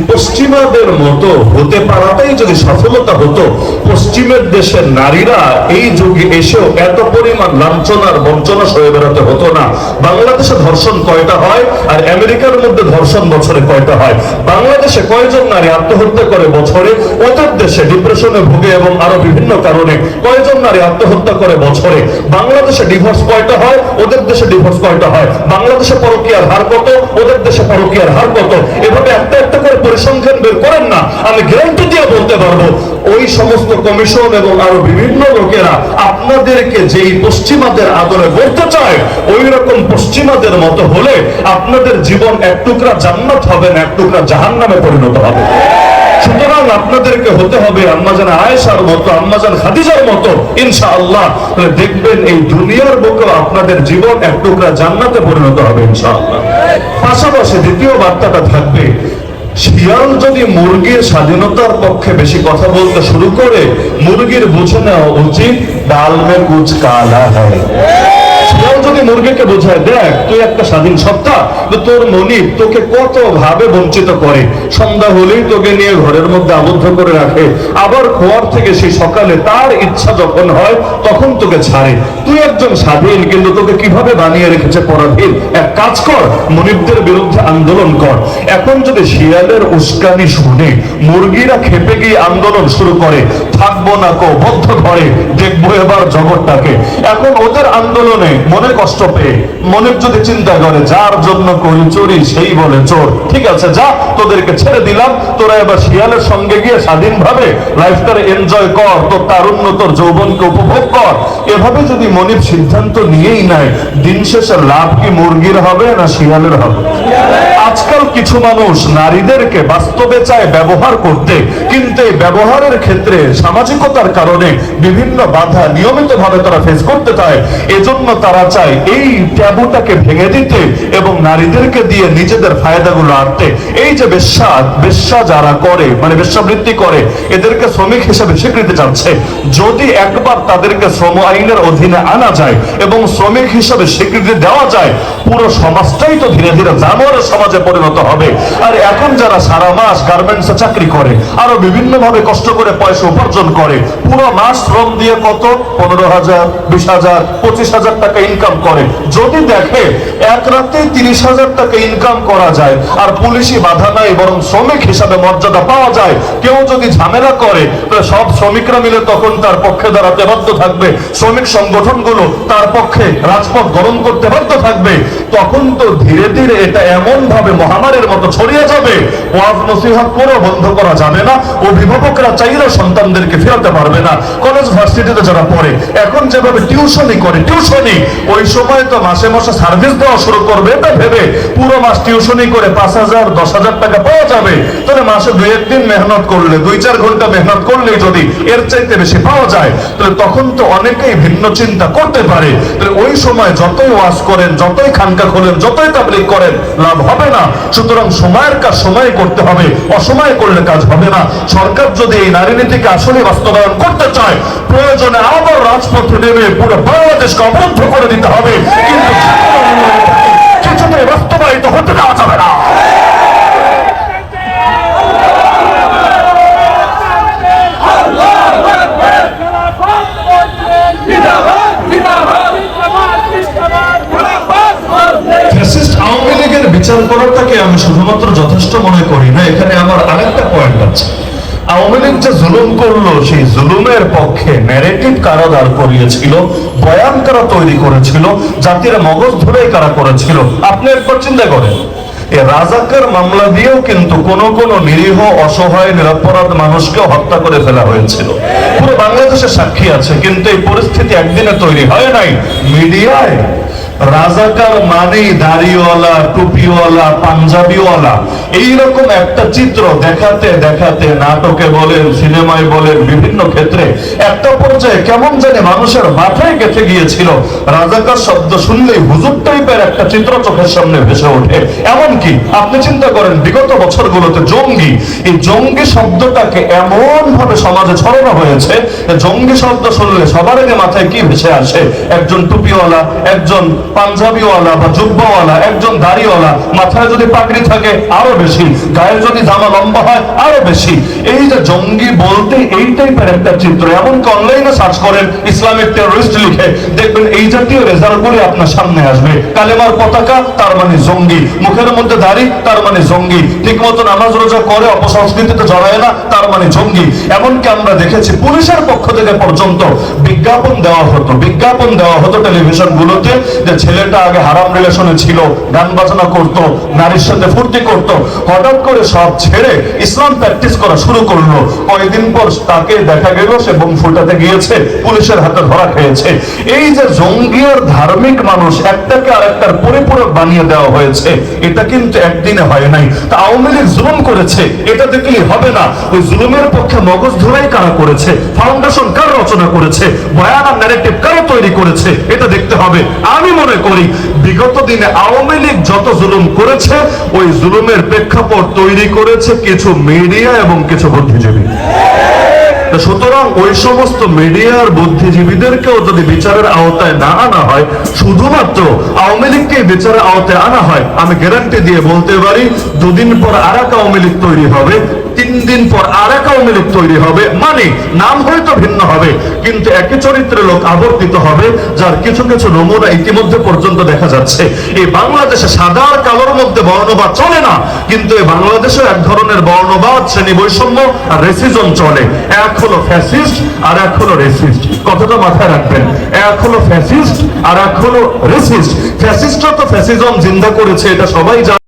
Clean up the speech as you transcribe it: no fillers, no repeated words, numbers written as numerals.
পশ্চিমাদের মতো হতে পারাটাই যদি সফলতা হতো, পশ্চিমের দেশের নারীরা এই যুগে এসেও এত পরিমাণ লাঞ্ছনার বঞ্চনা সয়ে বেড়াতে হতো না। বাংলাদেশে ধর্ষণ কয়টা হয় আর আমেরিকার মধ্যে ধর্ষণ বছরে কয়টা হয়? বাংলাদেশে কয়জন নারী আত্মহত্যা করে বছরে? ওদের দেশে ডিপ্রেশনে ভুগে এবং আরো বিভিন্ন কারণে কয়জন নারী আত্মহত্যা করে বছরে? বাংলাদেশে ডিভোর্স কয়টা হয়, ওদের দেশে ডিভোর্স কয়টা হয়? বাংলাদেশে পরকীয়ার হার কত, ওদের দেশে পরকীয়ার হার কত? এভাবে একটা একটা করে পরিসংখ্যান বের করেন না, আমি গ্যারান্টি দিয়ে বলতে পারবো ওই সমস্ত কমিশন এবং আরো বিভিন্ন লোকেরা আপনাদেরকে যেই পশ্চিমাদের আদরে বলতে চায়, ওই রকম পশ্চিমাদের মতো হলে আপনাদের জীবন এক টুকরা জান্নাত হবে না, এক টুকরা জাহান্নামে পরিণত হবে। সুতরাং আপনাদেরকে হতে হবে আম্মাজান আয়েশার মতো, আম্মাজান খাদিজার মতো, ইনশাআল্লাহ। দেখবেন এই দুনিয়ার বুকে আপনাদের জীবন এক টুকরা জান্নাতে পরিণত হবে ইনশাআল্লাহ। পাশাপাশি দ্বিতীয় বার্তাটা থাকবে, শিয়াল যদি মুরগির স্বাধীনতার পক্ষে বেশি কথা বলতে শুরু করে, মুরগির বুঝে নেওয়া উচিত ডাল মে কুছ কালা হ্যায়। শিয়াল যদি মুরগিকে বোঝায়, দেখ তুই একটা স্বাধীন সত্তা, তোর মনিব তোকে কত ভাবে বঞ্চিত করে, সন্ধ্যা হলেই তোকে নিয়ে ঘরের মধ্যে আবদ্ধ করে রাখে, আবার খোয়ার থেকে সেই সকালে তার ইচ্ছা যখন হয় তখন তোকে ছাড়ে। তুই একজন স্বাধীন, কিন্তু তোকে কিভাবে বানিয়ে রেখেছে পরাধীন। এক কাজ কর, মনিবদের বিরুদ্ধে আন্দোলন কর। এখন যদি শিয়ালের উস্কানি শুনে মুরগিরা খেপে গিয়ে আন্দোলন শুরু করে, থাকবো না কো বদ্ধ ঘরে, দেখবো এবার জগৎটাকে। এখন ওদের আন্দোলনে মনে কষ্ট পেয়ে মনের যদি চিন্তা করে, যার জন্য করি চুরি সেই বলে চোর, ঠিক আছে যা, তোদেরকে ছেড়ে দিলাম, তোরা এবার শিয়ালের সঙ্গে গিয়ে স্বাধীনভাবে লাইফটারে এনজয় কর, তোর তারুণ্য তোর যৌবনকে উপভোগ কর। এভাবে যদি মনিব সিদ্ধান্ত নিয়েই নেয়, দিন শেষে লাভ কি মুরগির হবে না শিয়ালের হবে? আজকাল কিছু মানুষ নারীদেরকে বাস্তবে চায় ব্যবহার করতে, কিন্তু এই ব্যবহারের ক্ষেত্রে সামাজিকতার কারণে বিভিন্ন বাধা নিয়মিত ভাবে তারা ফেস করতে চায়। এজন্য তারা চায় এই ট্যাবুটাকে ভেঙে দিতে এবং নারীদেরকে দিয়ে নিজেদের ফায়দাগুলো আনতে। এই যে বেশ্যা যারা করে, মানে বেশ্যাবৃত্তি করে, এদেরকে শ্রমিক হিসেবে স্বীকৃতি চাচ্ছে। যদি একবার তাদেরকে শ্রম আইনের অধীনে আনা যায় এবং শ্রমিক হিসেবে স্বীকৃতি দেওয়া যায়, পুরো সমাজটাই তো ধীরে ধীরে জানোয়ারের সমাজে পরিণত হবে। আর এখন যারা সারা মাস গার্মেন্টসে চাকরি করে, আরো বিভিন্ন ভাবে কষ্ট করে পয়সা উপার্জন করে, পুরো মাস শ্রম দিয়ে কত 15,000, 20,000, 25,000 টাকা ইনকাম করে, যদি দেখে এক রাতে 30,000 টাকা ইনকাম করা যায় আর পুলিশি বাধা নাই, বরং শ্রমিক হিসাবে মর্যাদা পাওয়া যায়, কেউ যদি ঝামেলা করে সব শ্রমিকরা মিলে তখন তার পক্ষে দাঁড়াতে বাধ্য থাকবে, শ্রমিক সংগঠনগুলো তার পক্ষে রাজপথ গরম করতে বাধ্য থাকবে, তখন তো ধীরে ধীরে এটা এমন ভাবে মহামারীর মতো ছড়িয়ে যাবে, ওয়াজ নসিহত করে বন্ধ করা যাবে না, অভিভাবকরা চাইলেও সন্তানদেরকে ফেরাতে পারবে না। কলেজ ভার্সিটিতে যারা পড়ে, এখন যেভাবে টিউশনি করে, টিউশনি ওই সময় তো মাসে মাসে সার্ভিস দেওয়া শুরু করবে, এটা ভেবে পুরো মাস টিউশনি করে 5,000, 10,000 টাকা পাওয়া যাবে, তাহলে মাসে 2-1 দিন মেহনত করলে, 2-4 ঘন্টা মেহনত করলে যদি এর চাইতে বেশি পাওয়া যায়, তাহলে তখন তো অনেকেই ভিন্ন চিন্তা করতে পারে। তাহলে ওই সময় যতই ওয়াজ করেন, যতই খানকা খোলেন, যতই তাবলীগ করেন, লাভ হবে না। সুতরাং সময়ের কাজ সময়ে করতে হবে, অসময়ে করলে কাজ হবে না। সরকার যদি এই নারী নীতিকে আসলে বাস্তবায়ন করতে চায়, প্রয়োজনে আবার রাজপথে নেমে পুরো বাংলাদেশকে অবরুদ্ধ করে দিতে হবে, কিন্তু কিছুতেই বাস্তবায়িত হতে দেওয়া যাবে না। বিচার করাটাকে আমি শুধুমাত্র যথেষ্ট মনে করি না, এখানে আমার আরেকটা পয়েন্ট আছে। আওয়ামী লীগ যে জুলুম করলো, সেই জুলুমের পক্ষে ন্যারেটিভ কারা দাঁড় করিয়েছিল, বয়ান কারা তৈরি করেছিল, জাতির মগজ ধরেই কারা করেছিল, আপনি একবার চিন্তা করেন। এই রাজাকার মামলা দিয়েও কিন্তু কোন কোন নিরীহ অসহায় নিরপরাধ মানুষকে হত্যা করে ফেলা হয়েছিল, পুরো বাংলাদেশে সাক্ষী আছে। কিন্তু এই পরিস্থিতি একদিনে তৈরি হয় নাই। মিডিয়ায় রাজাকার মানেই দাড়িওয়ালা, টুপিওয়ালা, পাঞ্জাবিওয়ালা, এইরকম একটা চিত্র দেখাতে দেখাতে নাটকে বলেন, সিনেমায় বলেন, বিভিন্ন ক্ষেত্রে একটা পর্যায়ে কেমন জানে মানুষের মাথায় গেঁথে গিয়েছিল, রাজাকার শব্দ শুনলেই হুজুর টাইপের একটা চিত্র চোখের সামনে ভেসে ওঠে। এমনকি আপনি চিন্তা করেন বিগত বছরগুলোতে জঙ্গি, এই জঙ্গি শব্দটাকে এমন ভাবে সমাজে ছড়ানো হয়েছে, জঙ্গি শব্দ শুনলে সবার আগে মাথায় কি ভেসে আসে? একজন টুপিওয়ালা, একজন পাঞ্জাবিওয়ালা বা জুব্বাওয়ালা, একজন দাড়িওয়ালা, মাথায় যদি পাগড়ি থাকে আরো বেশি, গায়ে যদি জামা লম্বা হয় আরো বেশি। এই যে জঙ্গি বলতে এই টাইপের একটা চিত্র, এমনকি অনলাইনে সার্চ করেন ইসলামিক টেররিস্ট লিখে, দেখবেন এই জাতীয় রেজাল্টগুলি আপনার সামনে আসবে। কালেমার পতাকা তার মানে জঙ্গি, মুখের মধ্যে দাড়ি তার মানে জঙ্গি, ঠিক মতো নামাজ রোজা করে অপসংস্কৃতিতে জড়ায় না তার মানে জঙ্গি। এমনকি আমরা দেখেছি পুলিশের পক্ষ থেকে পর্যন্ত বিজ্ঞাপন দেওয়া হতো টেলিভিশন গুলোতে, যে ছেলেটা আগে হারাম রিলেশনে ছিল, গান বাজনা করতো, নারীর সাথে ফুর্তি করত, হঠাৎ করে সব ছেড়ে ইসলাম প্র্যাকটিস করা শুরু করলো। কয়েকদিন পর তাকে দেখা গেল সে বোম ফুটাতে গিয়েছে, পুলিশের হাতে ধরা খেয়েছে। এই যে জঙ্গি আর ধার্মিক মানুষ একটাকে আরেকটার পরিপূরক বানিয়ে দেওয়া হয়েছে, এটা কিন্তু একদিনে হয় নাই। তা আওয়ামী লীগ জুলুম করেছে, এটা দেখলেই হবে না। ওই জুলুমের পক্ষে মগজ ধরাই কারা করেছে, ফাউন্ডেশন কার রচনা করেছে, বয়ান আর ন্যারেটিভ কারা তৈরি করেছে, এটা দেখতে হবে। আমি মনে করি বিগত দিনে আওয়ামী লীগ যত জুলুম করেছে, ওই জুলুমের প্রেক্ষাপট তৈরি করেছে কিছু মিডিয়া এবং কিছু বুদ্ধিজীবী। সুতরাং ওই সমস্ত মিডিয়ার বুদ্ধিজীবীদেরকেও যদি বিচারের আওতায় না আনা হয়, শুধুমাত্র আওয়ামী লীগকে বিচারের আওতায় আনা হয়, আমি গ্যারান্টি দিয়ে বলতে পারি 2 দিন পর আর এক আওয়ামী লীগ তৈরি হবে, 3 দিন পর আর এক আওয়ামী লীগ তৈরি হবে। মানে নাম হয়তো ভিন্ন হবে, কিন্তু একই চরিত্রের লোক আবর্তিত হবে, যার কিছু কিছু নমুনা ইতিমধ্যে পর্যন্ত দেখা যাচ্ছে। এই বাংলাদেশে সাদা আর কালোর মধ্যে বর্ণবাদ চলে না, কিন্তু এই বাংলাদেশে এক ধরনের বর্ণবাদ, শ্রেণী বৈষম্য আর রেসিজম চলে। এক হলো ফ্যাসিস্ট আর এক হলো রেসিস্ট, কথাটা মাথায় রাখবেন। এক হলো ফ্যাসিস্ট আর এক হলো রেসিস্ট। ফ্যাসিস্টরা তো ফ্যাসিজম জিন্দা করেছে, এটা সবাই জানে।